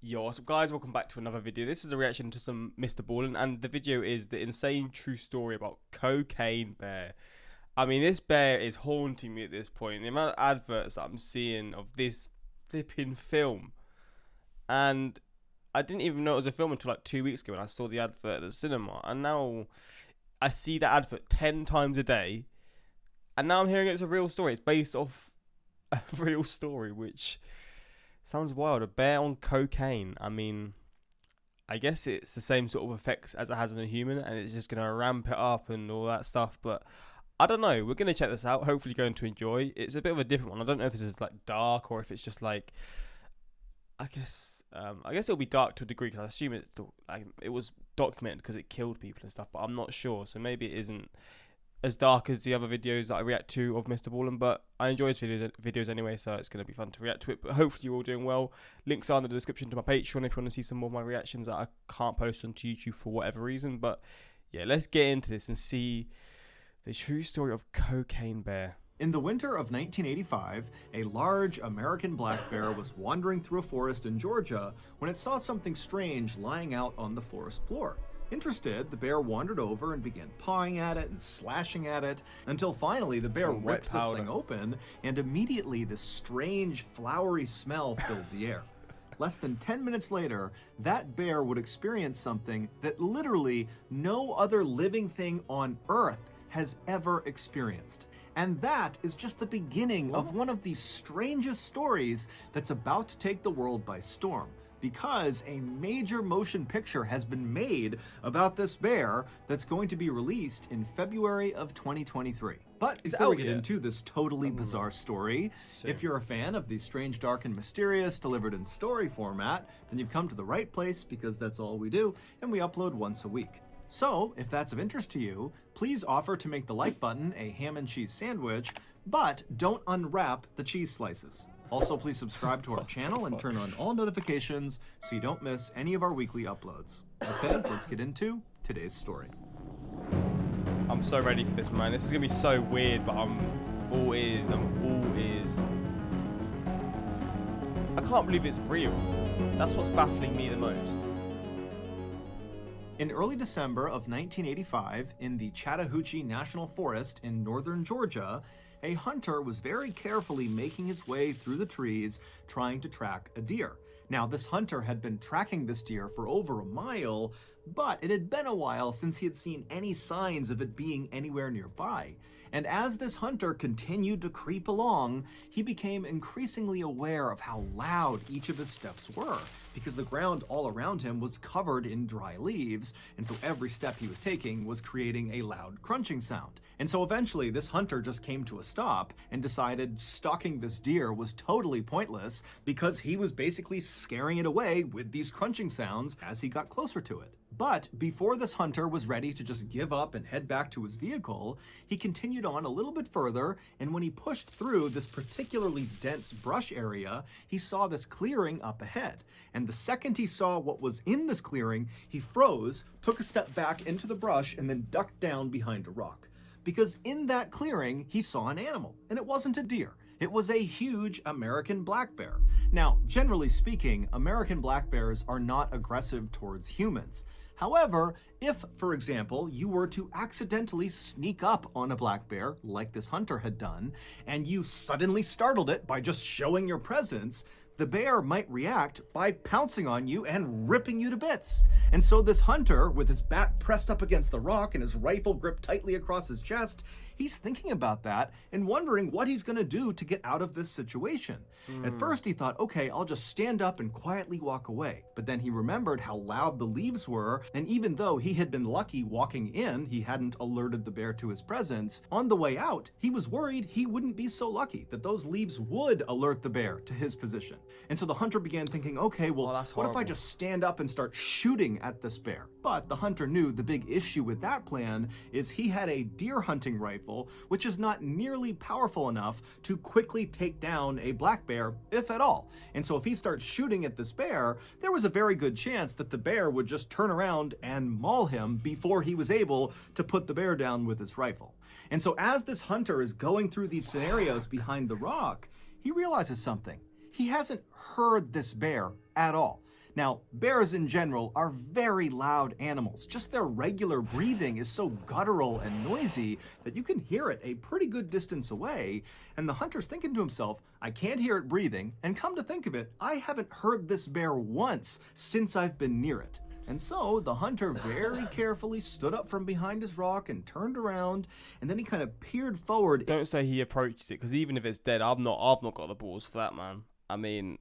Yo, what's up guys, welcome back to another video. This is a reaction to some MrBallen, and the video is the insane true story about Cocaine Bear. I mean, this bear is haunting me at this point. The amount of adverts that I'm seeing of this flipping film. And I didn't even know it was a film until like 2 weeks ago when I saw the advert at the cinema. And now I see the advert 10 times a day. And now I'm hearing it's a real story. It's based off a real story, which sounds wild. A bear on cocaine. I mean, I guess it's the same sort of effects as it has on a human, and it's just going to ramp it up and all that stuff. But I don't know. We're going to check this out. Hopefully going to enjoy. It's a bit of a different one. I don't know if this is like dark or if it's just like, I guess it'll be dark to a degree because I assume it's still, like, it was documented because it killed people and stuff, but I'm not sure. So maybe it isn't as dark as the other videos that I react to of MrBallen, but I enjoy his videos anyway, so it's going to be fun to react to it. But hopefully you're all doing well. Links are in the description to my Patreon if you want to see some more of my reactions that I can't post onto YouTube for whatever reason. But yeah, let's get into this and see the true story of Cocaine Bear. In the winter of 1985, a large American black bear was wandering through a forest in Georgia when it saw something strange lying out on the forest floor. Interested, the bear wandered over and began pawing at it and slashing at it until finally the bear ripped this thing open, and immediately this strange flowery smell filled the air. Less than 10 minutes later, that bear would experience something that literally no other living thing on Earth has ever experienced. And that is just the beginning of one of the strangest stories that's about to take the world by storm, because a major motion picture has been made about this bear that's going to be released in February of 2023. But before we get into this totally bizarre story, if you're a fan of the strange, dark, and mysterious delivered in story format, then you've come to the right place, because that's all we do, and we upload once a week. So, if that's of interest to you, please offer to make the like button a ham and cheese sandwich, but don't unwrap the cheese slices. Also, please subscribe to our channel and turn on all notifications so you don't miss any of our weekly uploads. Okay, let's get into today's story. I'm so ready for this, man. This is going to be so weird, but I'm all ears. I can't believe it's real. That's what's baffling me the most. In early December of 1985, in the Chattahoochee National Forest in northern Georgia, a hunter was very carefully making his way through the trees trying to track a deer. Now, this hunter had been tracking this deer for over a mile, but it had been a while since he had seen any signs of it being anywhere nearby. And as this hunter continued to creep along, he became increasingly aware of how loud each of his steps were, because the ground all around him was covered in dry leaves, and so every step he was taking was creating a loud crunching sound. And so eventually this hunter just came to a stop and decided stalking this deer was totally pointless, because he was basically scaring it away with these crunching sounds as he got closer to it. But before this hunter was ready to just give up and head back to his vehicle, he continued on a little bit further, and when he pushed through this particularly dense brush area, he saw this clearing up ahead. And the second he saw what was in this clearing, he froze, took a step back into the brush, and then ducked down behind a rock. Because in that clearing, he saw an animal, and it wasn't a deer. It was a huge American black bear. Now, generally speaking, American black bears are not aggressive towards humans. However, if, for example, you were to accidentally sneak up on a black bear, like this hunter had done, and you suddenly startled it by just showing your presence, the bear might react by pouncing on you and ripping you to bits. And so this hunter, with his back pressed up against the rock and his rifle gripped tightly across his chest, he's thinking about that and wondering what he's going to do to get out of this situation. At first he thought, okay, I'll just stand up and quietly walk away. But then he remembered how loud the leaves were, and even though he had been lucky walking in, he hadn't alerted the bear to his presence, on the way out, he was worried he wouldn't be so lucky, that those leaves would alert the bear to his position. And so the hunter began thinking, okay, well, what if I just stand up and start shooting at this bear? But the hunter knew the big issue with that plan is he had a deer hunting rifle, which is not nearly powerful enough to quickly take down a black bear, if at all. And so if he starts shooting at this bear, there was a very good chance that the bear would just turn around and maul him before he was able to put the bear down with his rifle. And so as this hunter is going through these scenarios behind the rock, he realizes something. He hasn't heard this bear at all. Now, bears in general are very loud animals. Just their regular breathing is so guttural and noisy that you can hear it a pretty good distance away. And the hunter's thinking to himself, I can't hear it breathing, and come to think of it, I haven't heard this bear once since I've been near it. And so the hunter very carefully stood up from behind his rock and turned around, and then he kind of peered forward. Don't say he approached it, because even if it's dead, I've not got the balls for that, man. I mean,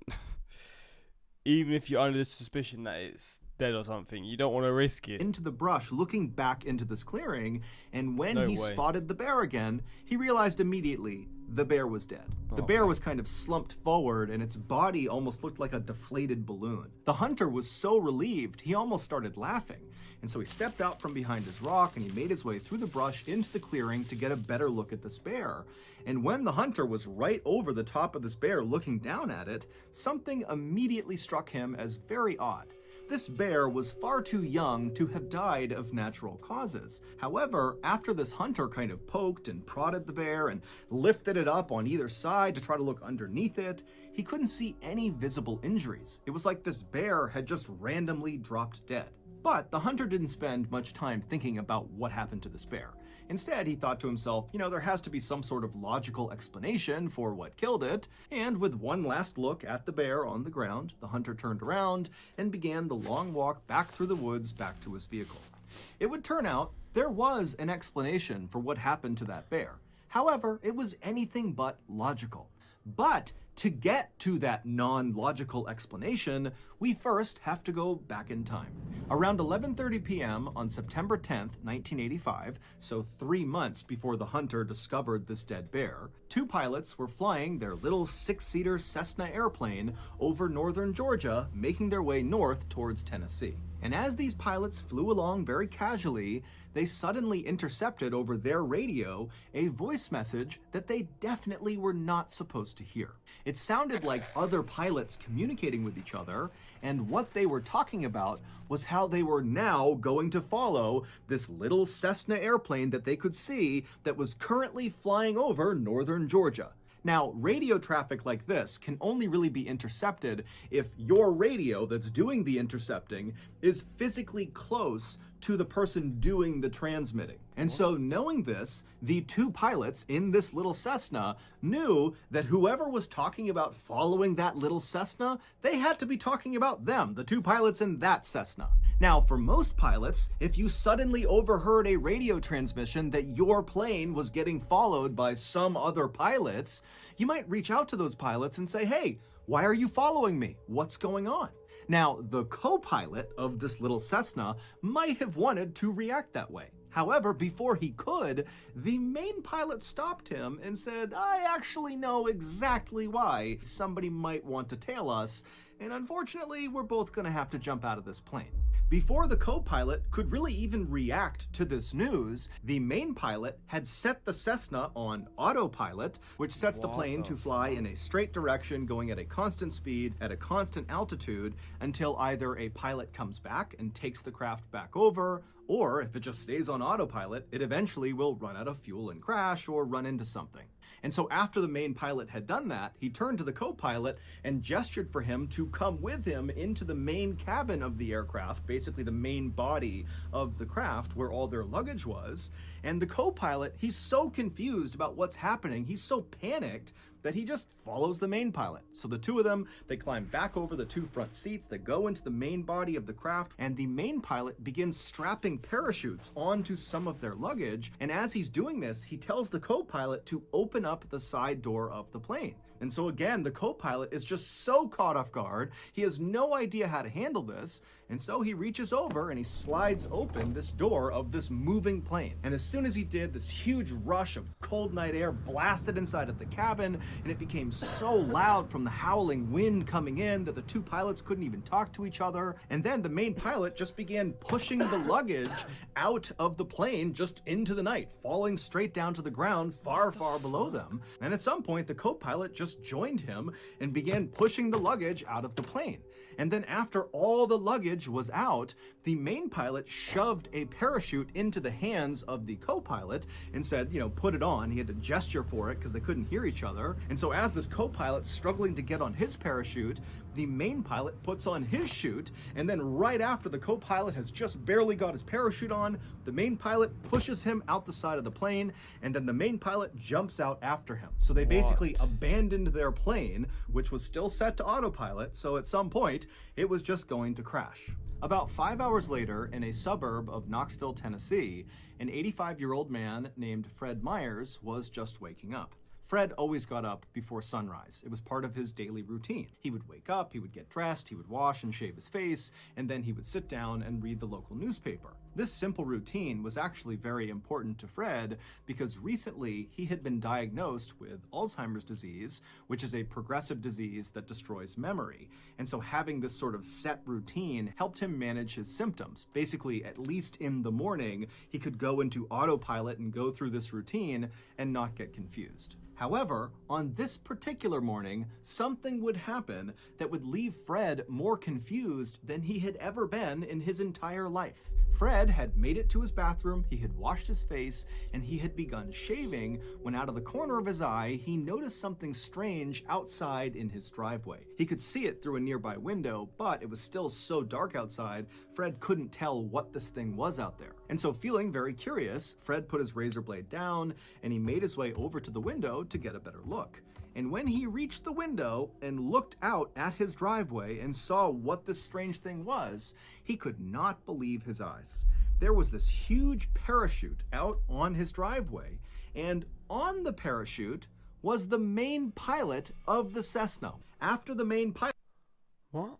even if you're under the suspicion that it's dead or something, you don't want to risk it. Into the brush, looking back into this clearing, and when No he way. spotted the bear again, he realized immediately the bear was dead. The bear was kind of slumped forward, and its body almost looked like a deflated balloon. The hunter was so relieved, he almost started laughing. And so he stepped out from behind his rock, and he made his way through the brush into the clearing to get a better look at this bear. And when the hunter was right over the top of this bear looking down at it, something immediately struck him as very odd. This bear was far too young to have died of natural causes. However, after this hunter kind of poked and prodded the bear and lifted it up on either side to try to look underneath it, he couldn't see any visible injuries. It was like this bear had just randomly dropped dead. But the hunter didn't spend much time thinking about what happened to this bear. Instead, he thought to himself, there has to be some sort of logical explanation for what killed it. And with one last look at the bear on the ground, the hunter turned around and began the long walk back through the woods back to his vehicle. It would turn out there was an explanation for what happened to that bear. However, it was anything but logical. But to get to that non-logical explanation, we first have to go back in time. Around 11:30 p.m. on September 10th, 1985, so 3 months before the hunter discovered this dead bear, two pilots were flying their little 6-seater Cessna airplane over northern Georgia, making their way north towards Tennessee. And as these pilots flew along very casually, they suddenly intercepted over their radio a voice message that they definitely were not supposed to hear. It sounded like other pilots communicating with each other, and what they were talking about was how they were now going to follow this little Cessna airplane that they could see that was currently flying over northern Georgia. Now, radio traffic like this can only really be intercepted if your radio that's doing the intercepting is physically close to the person doing the transmitting. And so knowing this, the two pilots in this little Cessna knew that whoever was talking about following that little Cessna, they had to be talking about them, the two pilots in that Cessna. Now, for most pilots, if you suddenly overheard a radio transmission that your plane was getting followed by some other pilots, you might reach out to those pilots and say, hey, why are you following me? What's going on? Now, the co-pilot of this little Cessna might have wanted to react that way. However, before he could, the main pilot stopped him and said, I actually know exactly why somebody might want to tail us, and unfortunately, we're both going to have to jump out of this plane. Before the co-pilot could really even react to this news, the main pilot had set the Cessna on autopilot, which sets the plane to fly in a straight direction, going at a constant speed, at a constant altitude, until either a pilot comes back and takes the craft back over, or if it just stays on autopilot, it eventually will run out of fuel and crash or run into something. And so after the main pilot had done that, he turned to the co-pilot and gestured for him to come with him into the main cabin of the aircraft, basically the main body of the craft where all their luggage was. And the co-pilot, he's so confused about what's happening, he's so panicked that he just follows the main pilot. So the two of them, they climb back over the two front seats that go into the main body of the craft, and the main pilot begins strapping parachutes onto some of their luggage. And as he's doing this, he tells the co-pilot to open up the side door of the plane. And so again, the co-pilot is just so caught off guard, he has no idea how to handle this, and so he reaches over and he slides open this door of this moving plane. And as soon as he did, this huge rush of cold night air blasted inside of the cabin, and it became so loud from the howling wind coming in that the two pilots couldn't even talk to each other. And then the main pilot just began pushing the luggage out of the plane just into the night, falling straight down to the ground far, far below them. And at some point, the co-pilot just joined him and began pushing the luggage out of the plane. And then after all the luggage was out, the main pilot shoved a parachute into the hands of the co-pilot and said, put it on. He had to gesture for it because they couldn't hear each other. And so as this co-pilot's struggling to get on his parachute, the main pilot puts on his chute, and then right after the co-pilot has just barely got his parachute on, the main pilot pushes him out the side of the plane, and then the main pilot jumps out after him. So they basically abandoned their plane, which was still set to autopilot, so at some point, it was just going to crash. About 5 hours later, in a suburb of Knoxville, Tennessee, an 85-year-old man named Fred Myers was just waking up. Fred always got up before sunrise. It was part of his daily routine. He would wake up, he would get dressed, he would wash and shave his face, and then he would sit down and read the local newspaper. This simple routine was actually very important to Fred because recently he had been diagnosed with Alzheimer's disease, which is a progressive disease that destroys memory. And so having this sort of set routine helped him manage his symptoms. Basically, at least in the morning, he could go into autopilot and go through this routine and not get confused. However, on this particular morning, something would happen that would leave Fred more confused than he had ever been in his entire life. Fred had made it to his bathroom, he had washed his face, and he had begun shaving when out of the corner of his eye, he noticed something strange outside in his driveway. He could see it through a nearby window, but it was still so dark outside, Fred couldn't tell what this thing was out there. And so feeling very curious, Fred put his razor blade down and he made his way over to the window to get a better look. And when he reached the window and looked out at his driveway and saw what this strange thing was, he could not believe his eyes. There was this huge parachute out on his driveway, and on the parachute was the main pilot of the Cessna. After the main pilot... What?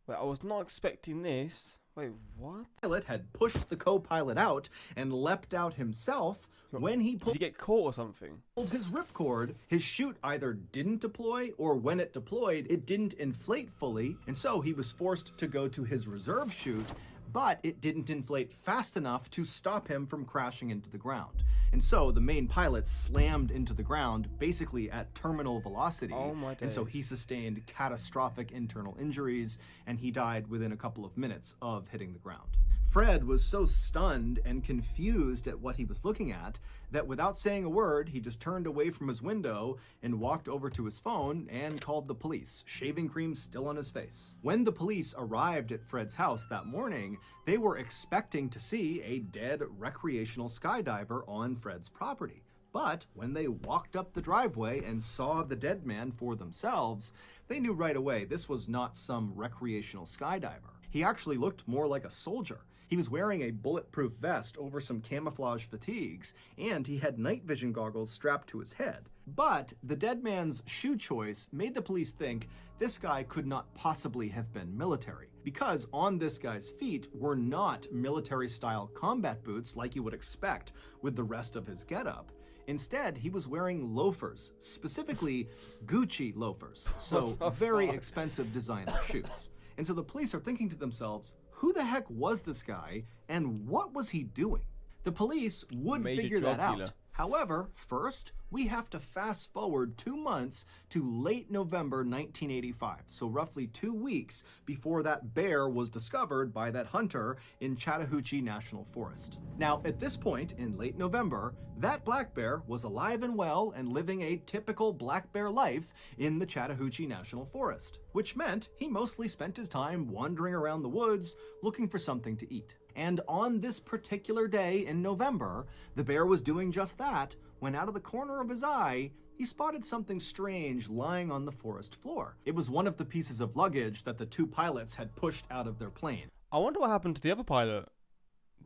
Wait, I was not expecting this. Wait, what? Pilot had pushed the co-pilot out and leapt out himself. When he Did he get caught or something? pulled his ripcord, his chute either didn't deploy or when it deployed, it didn't inflate fully, and so he was forced to go to his reserve chute, but it didn't inflate fast enough to stop him from crashing into the ground. And so the main pilot slammed into the ground, basically at terminal velocity. Oh my and so days. he sustained catastrophic internal injuries, and he died within a couple of minutes of hitting the ground. Fred was so stunned and confused at what he was looking at that without saying a word, he just turned away from his window and walked over to his phone and called the police, shaving cream still on his face. When the police arrived at Fred's house that morning, they were expecting to see a dead recreational skydiver on Fred's property. But when they walked up the driveway and saw the dead man for themselves, they knew right away this was not some recreational skydiver. He actually looked more like a soldier. He was wearing a bulletproof vest over some camouflage fatigues, and he had night vision goggles strapped to his head. But the dead man's shoe choice made the police think this guy could not possibly have been military, because on this guy's feet were not military-style combat boots like you would expect with the rest of his getup. Instead, he was wearing loafers, specifically Gucci loafers, so very expensive designer shoes. And so the police are thinking to themselves, who the heck was this guy, and what was he doing? The police would Major figure drug that out. dealer. However, first, we have to fast forward 2 months to late November 1985, so roughly 2 weeks before that bear was discovered by that hunter in Chattahoochee National Forest. Now, at this point in late November, that black bear was alive and well and living a typical black bear life in the Chattahoochee National Forest, which meant he mostly spent his time wandering around the woods looking for something to eat. And on this particular day in November, the bear was doing just that when out of the corner of his eye, he spotted something strange lying on the forest floor. It was one of the pieces of luggage that the two pilots had pushed out of their plane. I wonder what happened to the other pilot.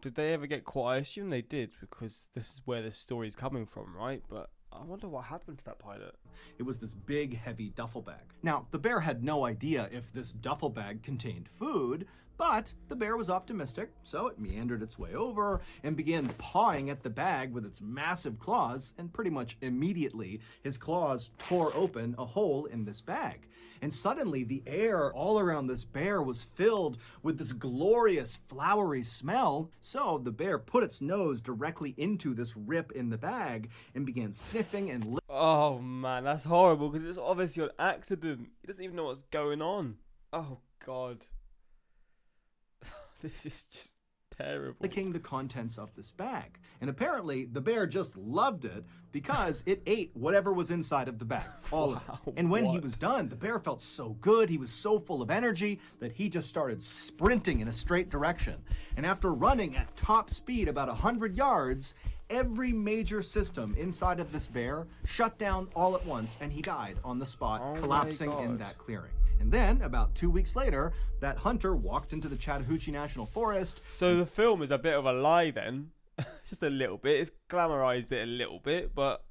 Did they ever get caught? I assume they did, because this is where this story is coming from, right? But I wonder what happened to that pilot. It was this big, heavy duffel bag. Now, the bear had no idea if this duffel bag contained food, but the bear was optimistic, so it meandered its way over and began pawing at the bag with its massive claws, and pretty much immediately, his claws tore open a hole in this bag. And suddenly, the air all around this bear was filled with this glorious, flowery smell, so the bear put its nose directly into this rip in the bag and began sniffing and Oh man, that's horrible, because it's obviously an accident. He doesn't even know what's going on. Oh God. This is just terrible. licking the contents of this bag. And apparently, the bear just loved it because it ate whatever was inside of the bag, all of it. And when he was done, the bear felt so good, he was so full of energy that he just started sprinting in a straight direction. And after running at top speed about 100 yards, every major system inside of this bear shut down all at once, and he died on the spot, collapsing in that clearing. And then, about 2 weeks later, that hunter walked into the Chattahoochee National Forest. So the film is a bit of a lie then. Just a little bit. It's glamorized it a little bit, but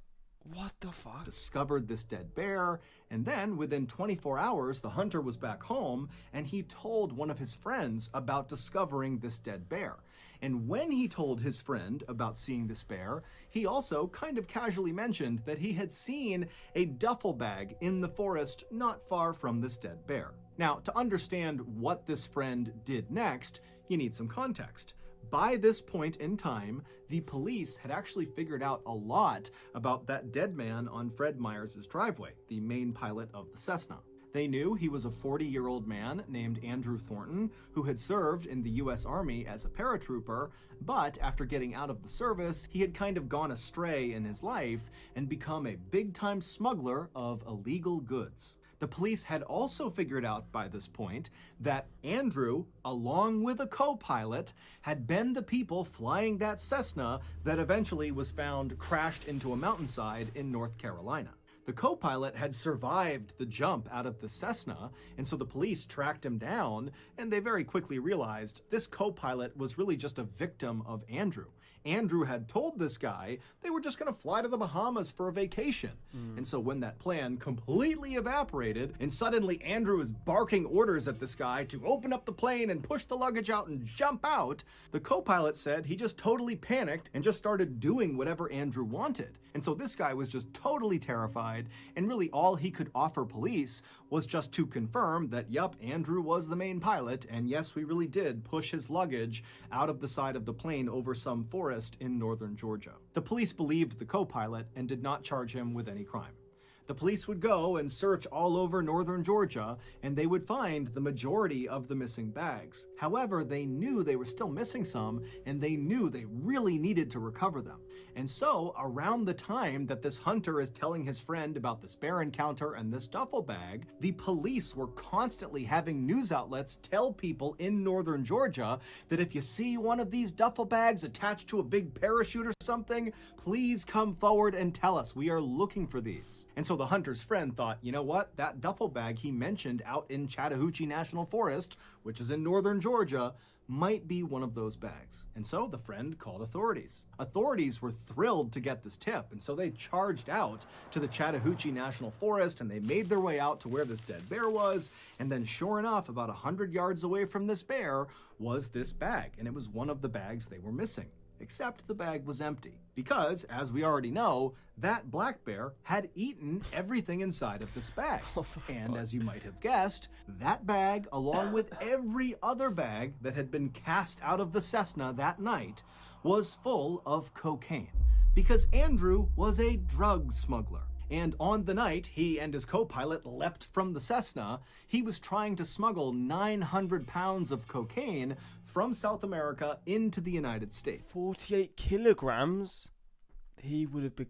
what the fuck? Discovered this dead bear, and then within 24 hours, the hunter was back home, and he told one of his friends about discovering this dead bear. And when he told his friend about seeing this bear, he also kind of casually mentioned that he had seen a duffel bag in the forest not far from this dead bear. Now, to understand what this friend did next, you need some context. By this point in time, the police had actually figured out a lot about that dead man on Fred Myers' driveway, the main pilot of the Cessna. They knew he was a 40-year-old man named Andrew Thornton who had served in the U.S. Army as a paratrooper, but after getting out of the service, he had kind of gone astray in his life and become a big-time smuggler of illegal goods. The police had also figured out by this point that Andrew, along with a co-pilot, had been the people flying that Cessna that eventually was found crashed into a mountainside in North Carolina. The co-pilot had survived the jump out of the Cessna, and so the police tracked him down, and they very quickly realized this co-pilot was really just a victim of Andrew. Andrew had told this guy they were just going to fly to the Bahamas for a vacation. And so when that plan completely evaporated, and suddenly Andrew is barking orders at this guy to open up the plane and push the luggage out and jump out, the co-pilot said he just totally panicked and just started doing whatever Andrew wanted. And so this guy was just totally terrified, and really all he could offer police was just to confirm that, yup, Andrew was the main pilot, and yes, we really did push his luggage out of the side of the plane over some forest in northern Georgia. The police believed the co-pilot and did not charge him with any crime. The police would go and search all over northern Georgia, and they would find the majority of the missing bags. However, they knew they were still missing some, and they knew they really needed to recover them. And so, around the time that this hunter is telling his friend about this bear encounter and this duffel bag, the police were constantly having news outlets tell people in northern Georgia that if you see one of these duffel bags attached to a big parachute or something, please come forward and tell us. We are looking for these. And so the hunter's friend thought, you know what? That duffel bag he mentioned out in Chattahoochee National Forest, which is in northern Georgia, might be one of those bags. And so the friend called authorities. Authorities were thrilled to get this tip, and so they charged out to the Chattahoochee National Forest, and they made their way out to where this dead bear was, and then sure enough, about 100 yards away from this bear was this bag, and it was one of the bags they were missing. Except the bag was empty, because, as we already know, that black bear had eaten everything inside of this bag. And as you might have guessed, that bag, along with every other bag that had been cast out of the Cessna that night, was full of cocaine, because Andrew was a drug smuggler. And on the night he and his co-pilot leapt from the Cessna, he was trying to smuggle 900 pounds of cocaine from South America into the United States. 48 kilograms? He would have been...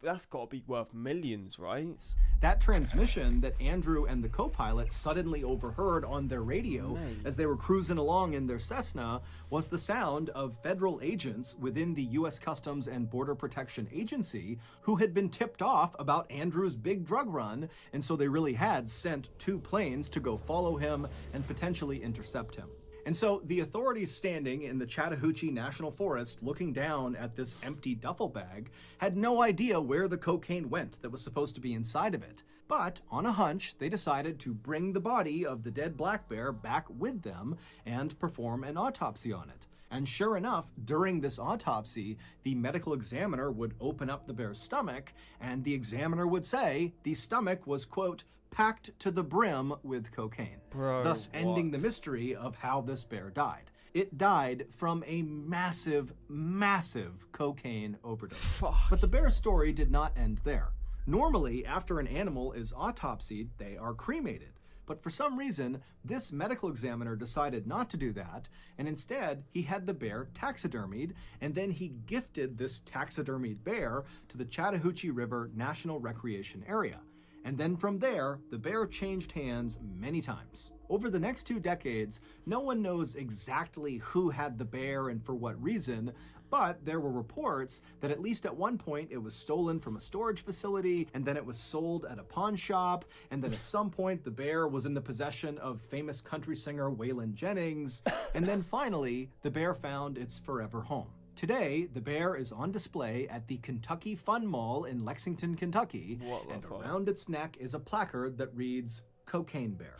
That's got to be worth millions, right? That transmission that Andrew and the co-pilot suddenly overheard on their radio as they were cruising along in their Cessna was the sound of federal agents within the U.S. Customs and Border Protection Agency who had been tipped off about Andrew's big drug run, and so they really had sent 2 planes to go follow him and potentially intercept him. And so the authorities standing in the Chattahoochee National Forest looking down at this empty duffel bag had no idea where the cocaine went that was supposed to be inside of it. But on a hunch, they decided to bring the body of the dead black bear back with them and perform an autopsy on it. And sure enough, during this autopsy, the medical examiner would open up the bear's stomach, and the examiner would say the stomach was, quote, packed to the brim with cocaine, thus ending the mystery of how this bear died. It died from a massive, massive cocaine overdose. But the bear story did not end there. Normally, after an animal is autopsied, they are cremated. But for some reason, this medical examiner decided not to do that, and instead he had the bear taxidermied, and then he gifted this taxidermied bear to the Chattahoochee River National Recreation Area. And then from there, the bear changed hands many times. Over the next 2 decades, no one knows exactly who had the bear and for what reason, but there were reports that at least at one point it was stolen from a storage facility, and then it was sold at a pawn shop, and then at some point the bear was in the possession of famous country singer Waylon Jennings, and then finally the bear found its forever home. Today, the bear is on display at the Kentucky Fun Mall in Lexington, Kentucky, and around its neck is a placard that reads, "Cocaine Bear."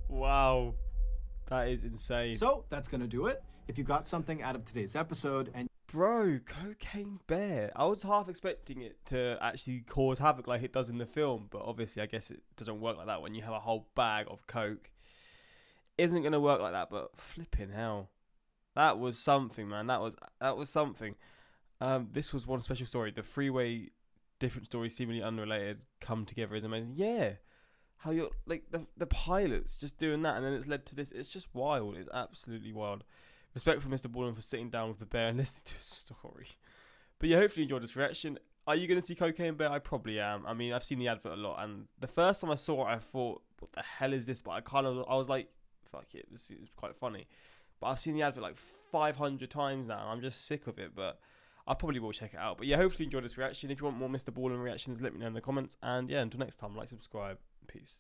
Wow, that is insane. So, that's going to do it. If you got something out of today's episode and Bro, Cocaine Bear. I was half expecting it to actually cause havoc like it does in the film, but obviously I guess it doesn't work like that when you have a whole bag of coke. Isn't going to work like that, but flipping hell. That was something, man. That was something. This was one special story. The three-way different stories, seemingly unrelated, come together is amazing. Yeah. How you're, like, the pilots just doing that, and then it's led to this. It's just wild. It's absolutely wild. Respect for MrBallen for sitting down with the bear and listening to his story. But yeah, hopefully you enjoyed this reaction. Are you going to see Cocaine Bear? I probably am. I mean, I've seen the advert a lot, and the first time I saw it, I thought, what the hell is this? But I was like, fuck it, this is quite funny. But I've seen the advert like 500 times now, and I'm just sick of it. But I probably will check it out. But yeah, hopefully you enjoyed this reaction. If you want more MrBallen reactions, let me know in the comments. And yeah, until next time, like, subscribe. Peace.